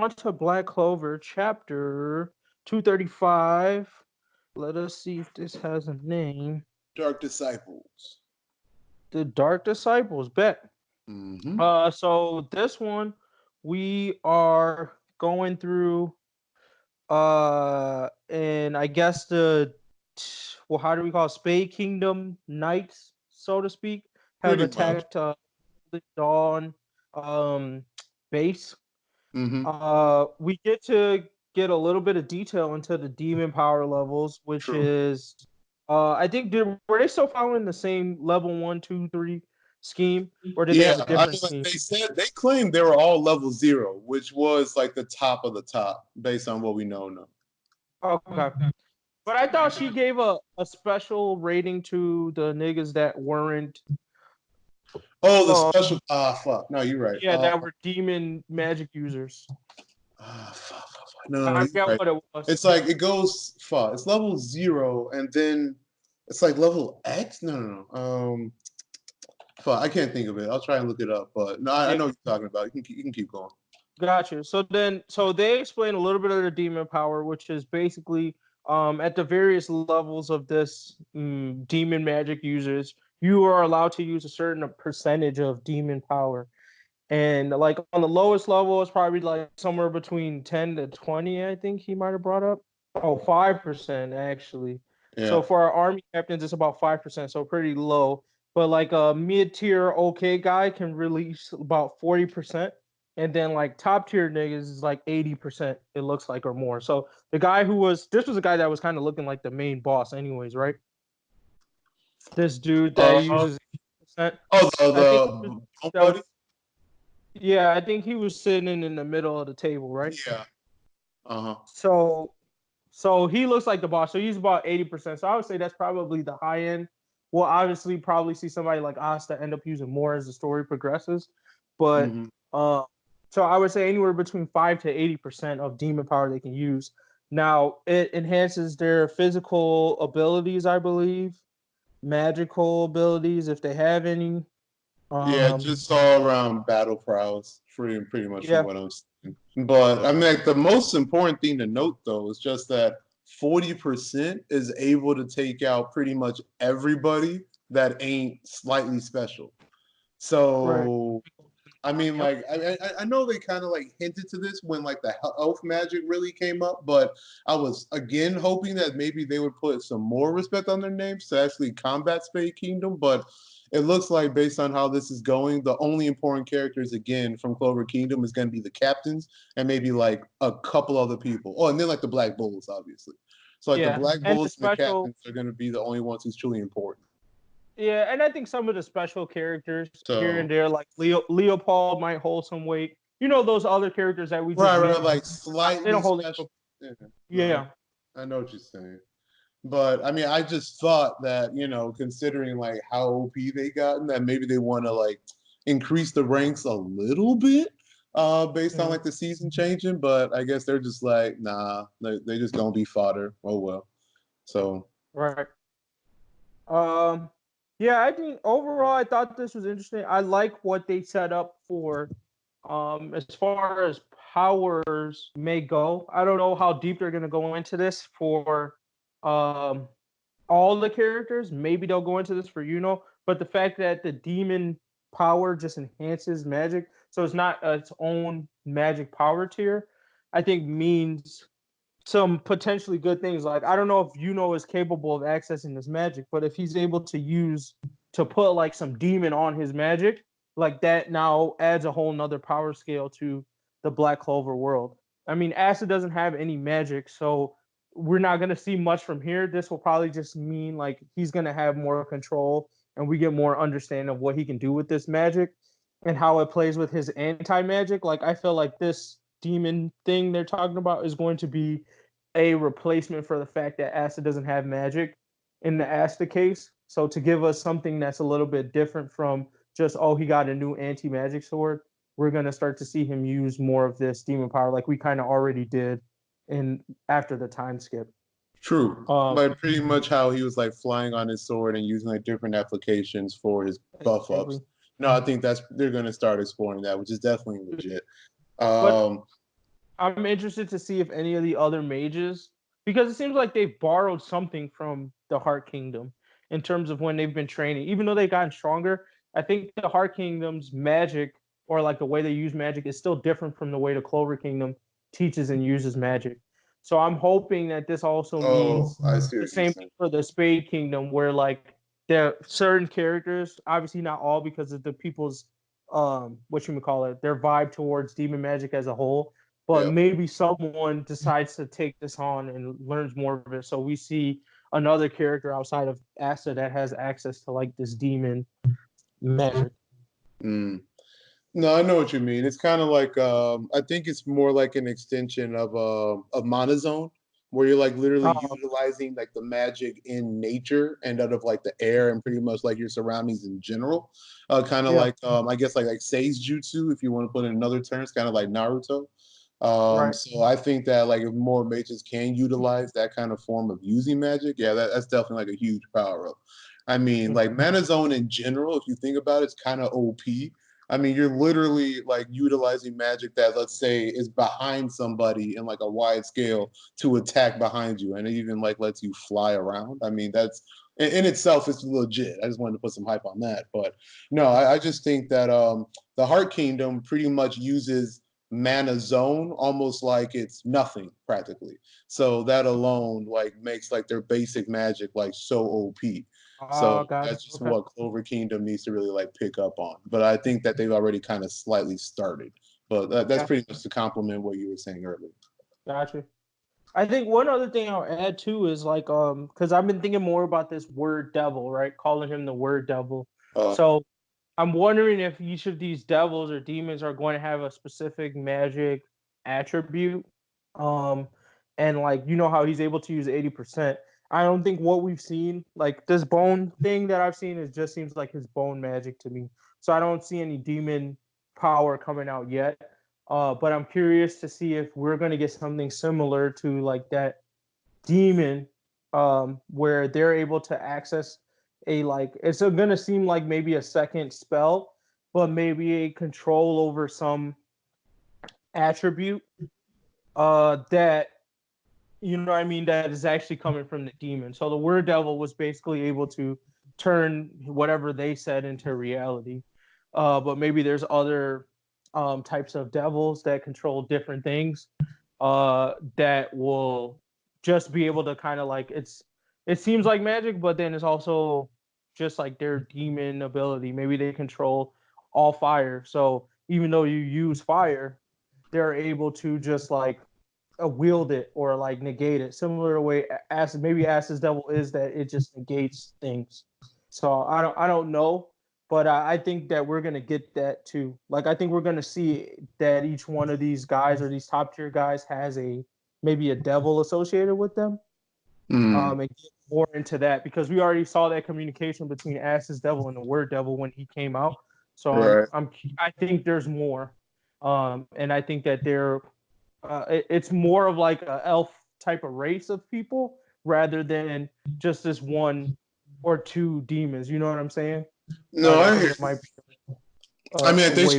on to Black Clover, chapter 235. Let us see if this has a name. Dark Disciples. The Dark Disciples, bet. Mm-hmm. So this one we are going through and I guess how do we call it? Spade Kingdom Knights, so to speak, have Pretty much. attacked the Dawn um base. Mm-hmm. We get to get a little bit of detail into the demon power levels, which True. is, I think, were they still following the same level 1, 2, 3 scheme, or did they Yeah, have a I different mean, like scheme? they said, they claimed they were all level 0, which was like the top of the top based on what we know now. Okay, but I thought she gave a special rating to the niggas that weren't, Oh, the uh, special. Fuck. No, you're right. yeah, that were demon magic users. Fuck. No, I you're forgot right. what it was. It's like it goes far. It's level 0, and then it's like level X. No. Fuck, I can't think of it. I'll try and look it up. But no, I Yeah, know what you're talking about. You can keep going. gotcha. So they explain a little bit of the demon power, which is basically at the various levels of this demon magic users, you are allowed to use a certain percentage of demon power. And like on the lowest level, it's probably like somewhere between 10 to 20, I think he might have brought up. Oh, 5% actually. Yeah. So for our army captains, it's about 5%, so pretty low. But like a mid-tier okay guy can release about 40%. And then like top tier niggas is like 80%, it looks like, or more. So the guy this was a guy that was kind of looking like the main boss, anyways, right? This dude that Uh, uses 80%. oh, I think the bump that buddy. was, yeah, I think he was sitting in the middle of the table, right? Yeah. Uh-huh. So so he looks like the boss. So he's about 80%. So I would say that's probably the high end. We'll obviously probably see somebody like Asta end up using more as the story progresses. But Mm-hmm. uh so I would say anywhere between 5 to 80% of demon power they can use. Now it enhances their physical abilities, I believe, magical abilities if they have any. Yeah, Um just all around battle prowess, pretty much from yeah, what I'm seeing. But I mean, like the most important thing to note though is just that 40% is able to take out pretty much everybody that ain't slightly special. right. So I mean, Yep. like I know they kind of like hinted to this when like the elf magic really came up, but I was again hoping that maybe they would put some more respect on their names to actually combat Spade Kingdom. But it looks like based on how this is going, the only important characters again from Clover Kingdom is going to be the captains and maybe like a couple other people. Oh, and then like the Black Bulls, obviously. So like the Yeah. Black And the Bulls and the special captains are going to be the only ones who's truly important. Yeah, and I think some of the special characters here and So there, like Leopold, might hold some weight. You know, those other characters that we just right, meet, like they slightly don't hold special. it. Yeah, no, Yeah, I know what you're saying. But I mean, I just thought that, considering like how OP they gotten, that maybe they want to like increase the ranks a little bit, based on mm, like the season changing. But I guess they're just like, nah, they just gonna be fodder. Oh well. So right. Um, yeah, I think overall, I thought this was interesting. I like what they set up for, as far as powers may go. I don't know how deep they're gonna go into this for, um, all the characters. Maybe they'll go into this for but the fact that the demon power just enhances magic, so it's not its own magic power tier, I think means some potentially good things. Like I don't know if is capable of accessing this magic, but if he's able to put like some demon on his magic, like that now adds a whole nother power scale to the Black Clover world. I mean, Acid doesn't have any magic, so we're not gonna see much from here. This will probably just mean like he's gonna have more control and we get more understanding of what he can do with this magic and how it plays with his anti magic. Like I feel like this demon thing they're talking about is going to be a replacement for the fact that Asta doesn't have magic in the Asta case. So to give us something that's a little bit different from just he got a new anti magic sword, we're gonna start to see him use more of this demon power like we kind of already did in after the time skip. true. Um, Like pretty much how he was like flying on his sword and using like different applications for his buff ups. exactly. No, I think that's they're gonna start exploring that, which is definitely legit. But Um, I'm interested to see if any of the other mages, because it seems like they've borrowed something from the Heart Kingdom in terms of when they've been training. Even though they've gotten stronger, I think the Heart Kingdom's magic, or like the way they use magic, is still different from the way the Clover Kingdom teaches and uses magic. So I'm hoping that this also Oh, means I see the what you're same thing saying. for the Spade Kingdom, where like there are certain characters, obviously not all because of the people's what you would call it, their vibe towards demon magic as a whole, but Yeah. maybe someone decides to take this on and learns more of it. So we see another character outside of Asta that has access to like this demon magic. Mm. No, I know what you mean. It's kind of like I think it's more like an extension of monozone, where you're like literally Um, utilizing like the magic in nature and out of like the air and pretty much like your surroundings in general. Kind of yeah, like I guess like Sei's Jutsu, if you want to put in another term, it's kind of like Naruto. right. So I think that like if more mages can utilize that kind of form of using magic, yeah, that's definitely like a huge power up. I mean, like mana zone in general, if you think about it, it's kind of OP. I mean, you're literally like utilizing magic that, let's say, is behind somebody in like a wide scale to attack behind you, and it even like lets you fly around. I mean, that's in itself is legit. I just wanted to put some hype on that, but no, I just think that the Heart Kingdom pretty much uses mana zone almost like it's nothing practically. So that alone like makes like their basic magic like so OP. So Oh, gotcha. that's just Okay, what Clover Kingdom needs to really like pick up on. But I think that they've already kind of slightly started. But that's yeah, pretty much to complement what you were saying earlier. gotcha. I think one other thing I'll add too is like because I've been thinking more about this word devil, right? Calling him the word devil. Uh, So I'm wondering if each of these devils or demons are going to have a specific magic attribute. Um, and like you know how he's able to use 80%. I don't think what we've seen, like this bone thing that I've seen, is just seems like his bone magic to me. So I don't see any demon power coming out yet. But I'm curious to see if we're going to get something similar to like that demon, where they're able to access a like it's going to seem like maybe a second spell, but maybe a control over some attribute that you know what I mean, that is actually coming from the demon. So the word devil was basically able to turn whatever they said into reality. But maybe there's other types of devils that control different things that will just be able to kind of like it seems like magic, but then it's also just like their demon ability. Maybe they control all fire. So even though you use fire, they're able to just like wield it or like negate it, similar to the way acid maybe acid's devil is, that it just negates things. So I don't know, but I think that we're gonna get that too. Like I think we're gonna see that each one of these guys or these top tier guys has a maybe a devil associated with them. mm, And get more into that because we already saw that communication between acid's devil and the word devil when he came out. So right. I think there's more, and I think that it's more of like a elf type of race of people rather than just this one or two demons. You know what I'm saying? No, Like I I think hear it you. might be I mean, a way.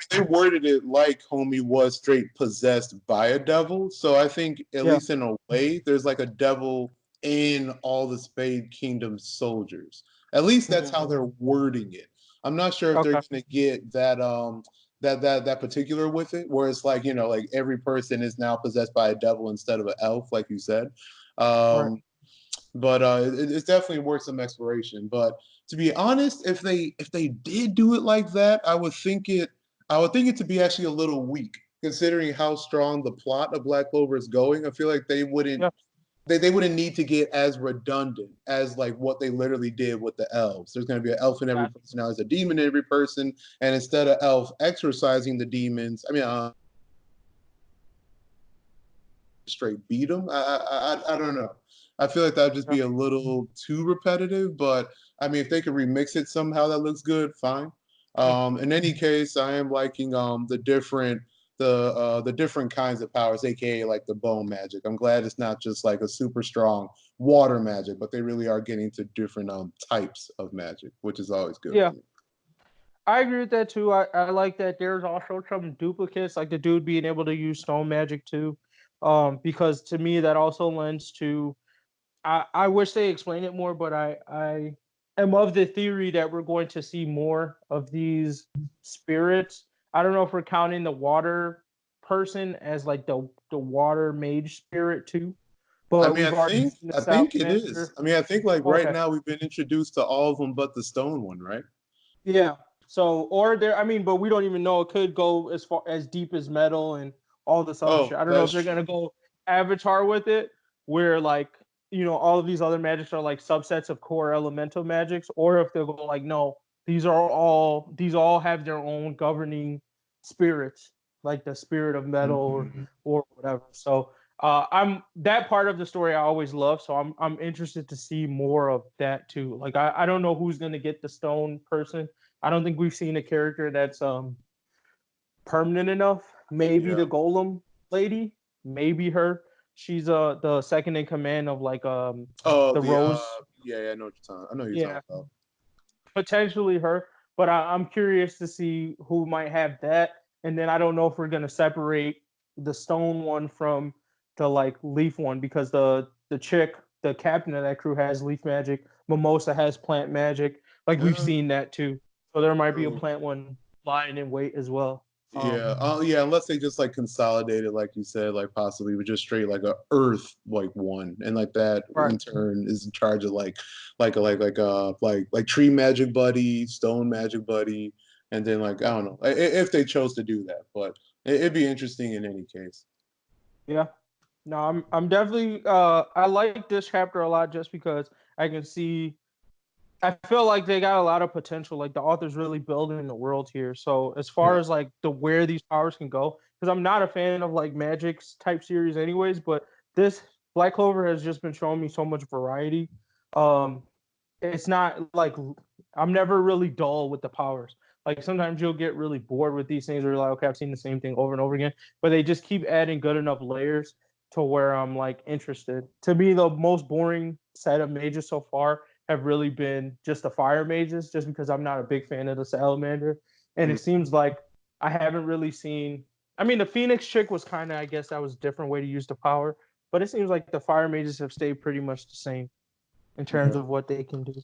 they worded it like homie was straight possessed by a devil. So I think, at Yeah. least in a way, there's like a devil in all the Spade Kingdom soldiers. At least that's how Mhm. they're wording it. I'm not sure if they're Okay. gonna get that particular with it, where it's like, like every person is now possessed by a devil instead of an elf, like you said. Right. Um, but it's definitely worth some exploration. But to be honest, if they did do it like that, I would think it to be actually a little weak, considering how strong the plot of Black Clover is going. I feel like they wouldn't Yeah. they wouldn't need to get as redundant as like what they literally did with the elves. There's going to be an elf in every Got person. Now there's a demon in every person, and instead of elf exorcising the demons, I mean, straight beat them. I don't know. I feel like that would just you. be a little too repetitive. But I mean, if they could remix it somehow, that looks good. Fine. Yeah. In any case, I am liking the different kinds of powers, aka like the bone magic. I'm glad it's not just like a super strong water magic, but they really are getting to different types of magic, which is always good for Yeah. me. I agree with that too. I like that there's also some duplicates, like the dude being able to use stone magic too. Because to me that also lends to I wish they explained it more, but I am of the theory that we're going to see more of these spirits. I don't know if we're counting the water person as like the water mage spirit too, I but mean, we've already seen the I think it is. salamander. I mean, I think like right Okay, now we've been introduced to all of them but the stone one, right? yeah. So or there, I mean, but we don't even know. It could go as far as deep as metal and all this other Oh, shit. I don't know if that's they're true. gonna go Avatar with it, where like all of these other magics are like subsets of core elemental magics, or if they'll go like, no, these all have their own governing spirits, like the spirit of metal Mhm. or whatever. So I'm that part of the story I always love. So I'm interested to see more of that too. Like I don't know who's gonna get the stone person. I don't think we've seen a character that's permanent enough. Maybe Yeah. the golem lady, maybe her. She's the second in command of like Oh, the rose. yeah, I know what you're talking. I know what you're Yeah, talking about. potentially her. But I'm curious to see who might have that. And then I don't know if we're gonna separate the stone one from the like leaf one because the chick, the captain of that crew has leaf magic. Mimosa has plant magic. Like we've Yeah, seen that too. So there might be a true. plant one lying in wait as well. Yeah, yeah. Unless they just like consolidated, like you said, like possibly with just straight like a Earth like one, and like that Right. in turn is in charge of like tree magic buddy, stone magic buddy, and then like I don't know if they chose to do that, but it'd be interesting in any case. Yeah. No, I'm definitely I like this chapter a lot just because I can see I feel like they got a lot of potential. Like the author's really building the world here. So as far Yeah. as like the where these powers can go, because I'm not a fan of like Magic's type series anyways, but this Black Clover has just been showing me so much variety. Um it's not like I'm never really dull with the powers. Like sometimes you'll get really bored with these things where you're like, okay, I've seen the same thing over and over again. But they just keep adding good enough layers to where I'm like interested. To me, the most boring set of mages so far have really been just the fire mages, just because I'm not a big fan of the salamander. And it seems like I haven't really seen. I mean, the Phoenix chick was kind of, I guess, that was a different way to use the power, but it seems like the fire mages have stayed pretty much the same in terms Yeah. of what they can do.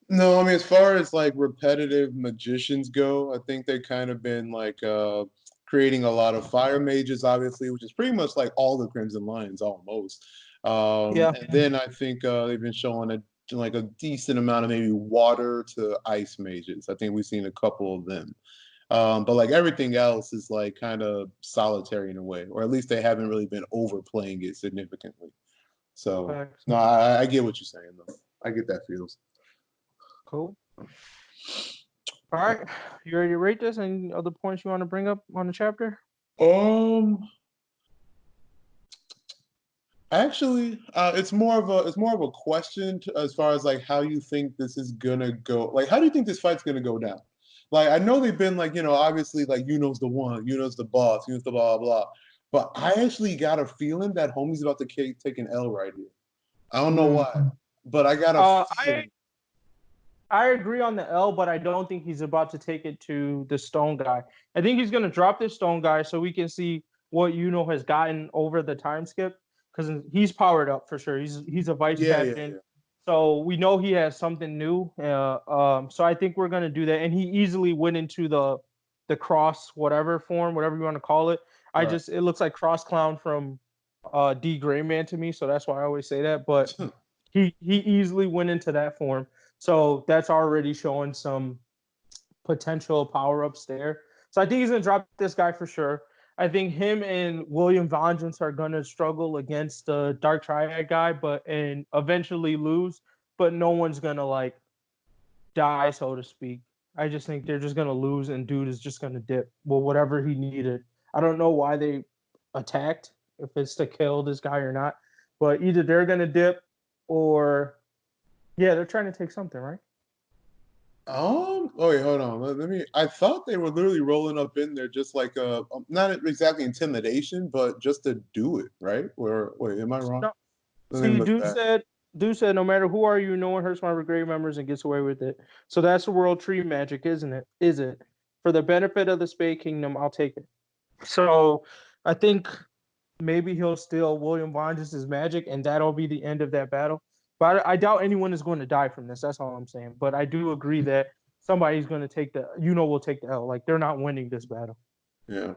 No, I mean, as far as like repetitive magicians go, I think they kind of been like creating a lot of fire mages, obviously, which is pretty much like all the Crimson Lions almost. Yeah, And then I think they've been showing like a decent amount of maybe water to ice mages. I think we've seen a couple of them. But like everything else is like kind of solitary in a way, or at least they haven't really been overplaying it significantly. So facts. no, I get what you're saying though. I get that feels. Cool. All right, you ready to rate this? Any other points you want to bring up on the chapter? Um, Actually, it's more of a question as far as like how you think this is gonna go. Like, how do you think this fight's gonna go down? Like, I know they've been like, obviously like Yuno's the one, Yuno's the boss, Yuno's the blah blah blah. But I actually got a feeling that homie's about to take an L right here. I don't know Mm. why, but I got a Uh, I feeling. I agree on the L, but I don't think he's about to take it to the Stone guy. I think he's going to drop this Stone guy so we can see what Yuno has gotten over the time skip because he's powered up for sure. He's a vice Yeah, yeah, captain, yeah. so we know he has something new. So I think we're going to do that, and he easily went into the cross whatever form, whatever you want to call it. Right. It looks like Cross Clown from D Grayman to me, so that's why I always say that. But he easily went into that form. So that's already showing some potential power ups there. So I think he's gonna drop this guy for sure. I think him and William Vengeance are gonna struggle against the Dark Triad guy, but and eventually lose. But no one's gonna like die, so to speak. I just think they're just gonna lose, and dude is just gonna dip. Well, whatever he needed. I don't know why they attacked, if it's to kill this guy or not. But either they're gonna dip, or yeah, they're trying to take something, right? Oh wait, hold on. Let me. I thought they were literally rolling up in there just like not exactly intimidation, but just to do it, right? Wait, am I wrong? No, Let me see, look dude back. said Dude said, no matter who are you, no one hurts my brigade members and gets away with it. So that's the world tree magic, isn't it? Is it? For the benefit of the Spade Kingdom, I'll take it. So I think maybe he'll steal William Bonds' magic, and that'll be the end of that battle. But I doubt anyone is going to die from this. That's all I'm saying. But I do agree that somebody's going to take will take the L. Like, they're not winning this battle. Yeah.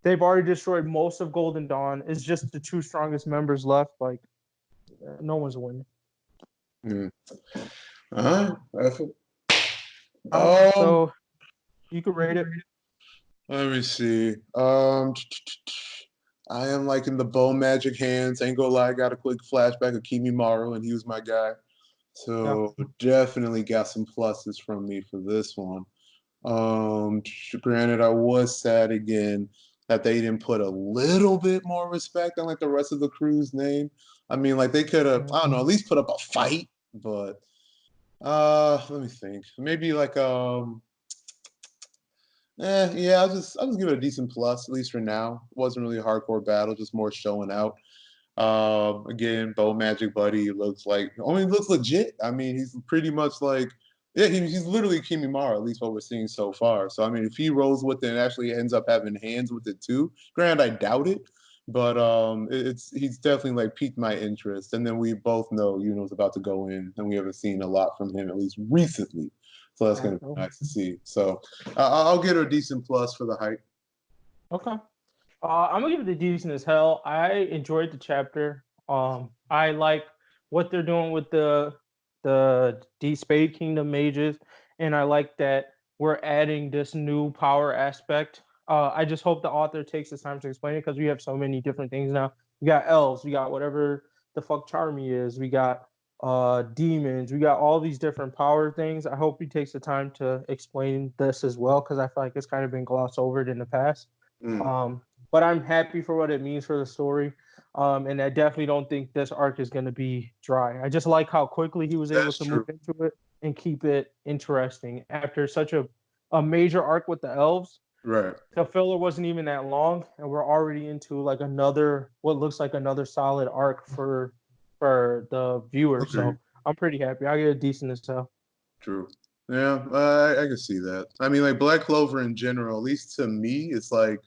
They've already destroyed most of Golden Dawn. It's just the two strongest members left. Like, no one's winning. So you could rate it. Let me see. I am liking the bow magic hands. Ain't gonna lie, I got a quick flashback of Kimimaro, and he was my guy. So definitely got some pluses from me for this one. Granted, I was sad again that they didn't put a little bit more respect on like the rest of the crew's name. I mean, like they could have, I don't know, at least put up a fight. But let me think. Maybe like yeah, I'll just give it a decent plus, at least for now. It wasn't really a hardcore battle, just more showing out. Again, Bow Magic Buddy looks like, I mean, looks legit. I mean, he's pretty much like, yeah, he's literally Kimimaro, at least what we're seeing so far. So I mean, if he rolls with it and actually ends up having hands with it too, granted, I doubt it, but he's definitely like piqued my interest. And then we both know Yuno's about to go in, and we haven't seen a lot from him, at least recently. So that's going to be nice to see. So I'll get her a decent plus for the hype. Okay. I'm gonna give it a decent as hell. I enjoyed the chapter. I like what they're doing with the Spade Kingdom mages, and I like that we're adding this new power aspect. I just hope the author takes the time to explain it because we have so many different things now. We got elves, we got whatever the fuck Charmy is, we got demons, we got all these different power things. I hope he takes the time to explain this as well because I feel like it's kind of been glossed over in the past. But I'm happy for what it means for the story. And I definitely don't think this arc is going to be dry. I just like how quickly he was able to move into it and keep it interesting after such a major arc with the elves. Right. The filler wasn't even that long, and we're already into like what looks like another solid arc for the viewer. Okay. So I'm pretty happy. I get a decent as hell. True. Yeah, I can see that. I mean, like Black Clover in general, at least to me, it's like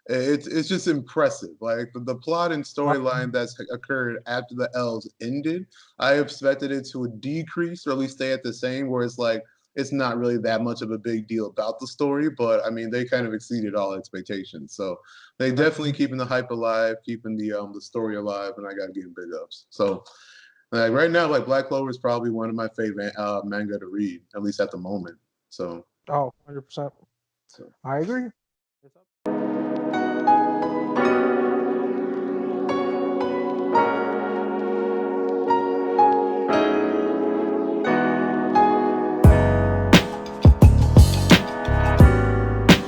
it's just impressive. Like the plot and storyline that's occurred after the elves ended, I expected it to decrease or at least stay at the same. Where it's like it's not really that much of a big deal about the story, but I mean they kind of exceeded all expectations. So they definitely keeping the hype alive, keeping the story alive, and I got to give them big ups. So. Like right now, like Black Clover is probably one of my favorite manga to read, at least at the moment. So. 100%. So I agree.